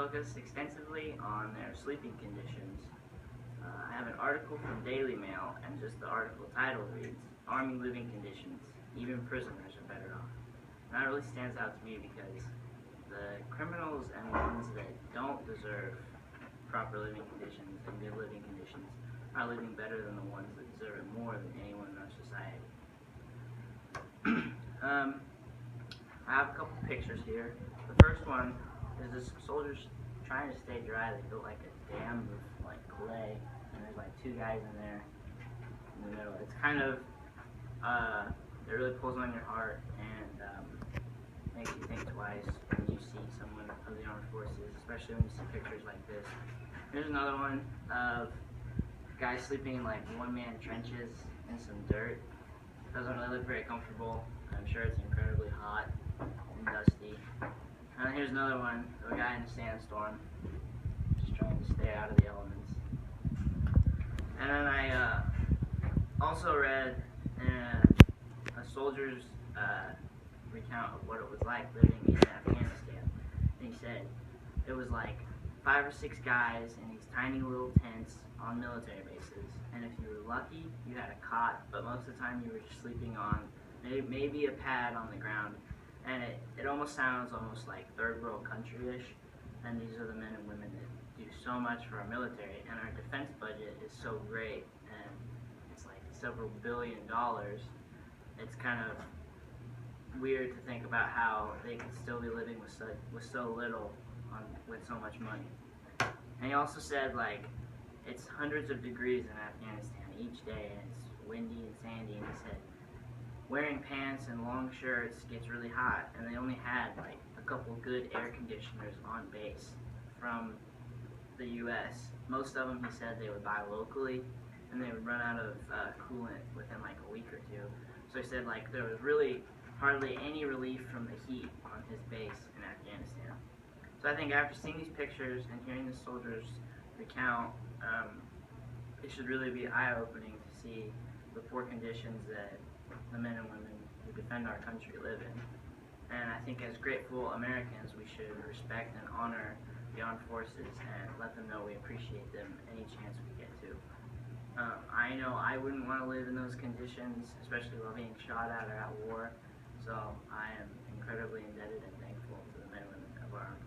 focus extensively on their sleeping conditions. I have an article from Daily Mail, and just the article title reads, "Army Living Conditions, Even Prisoners Are Better Off." And that really stands out to me because the criminals and the ones that don't deserve proper living conditions and good living conditions are living better than the ones that deserve it more than anyone in our society. I have a couple pictures here. The first one is this soldiers trying to stay dry. They built like a dam of like clay, and there's like two guys in there in the middle. It's kind of, it really pulls on your heart and makes you think twice when you see someone of the armed forces, especially when you see pictures like this. Here's another one of guys sleeping in like one-man trenches in some dirt. Doesn't really look very comfortable. I'm sure it's incredibly hot and dusty. And here's another one of a guy in a sandstorm, just trying to stay out of the elements. And then I also read a soldier's recount of what it was like living in Afghanistan. And he said it was like 5 or 6 guys in these tiny little tents on military bases. And if you were lucky, you had a cot, but most of the time you were just sleeping on maybe a pad on the ground. And it almost sounds almost like third world country-ish. And these are the men and women that do so much for our military. And our defense budget is so great, and it's like several $billions. It's kind of weird to think about how they can still be living with so little with so much money. And he also said like it's hundreds of degrees in Afghanistan each day, and it's windy and sandy. And he said wearing pants and long shirts gets really hot, and they only had like a couple good air conditioners on base from the U.S. Most of them, he said, they would buy locally, and they would run out of coolant within like a week or two. So he said like there was really hardly any relief from the heat on his base in Afghanistan. So I think after seeing these pictures and hearing the soldiers recount, it should really be eye-opening to see the poor conditions that the men and women who defend our country live in. And I think as grateful Americans, we should respect and honor the armed forces and let them know we appreciate them any chance we get to. I know I wouldn't want to live in those conditions, especially while being shot at or at war. So I am incredibly indebted and thankful to the men and women of our armed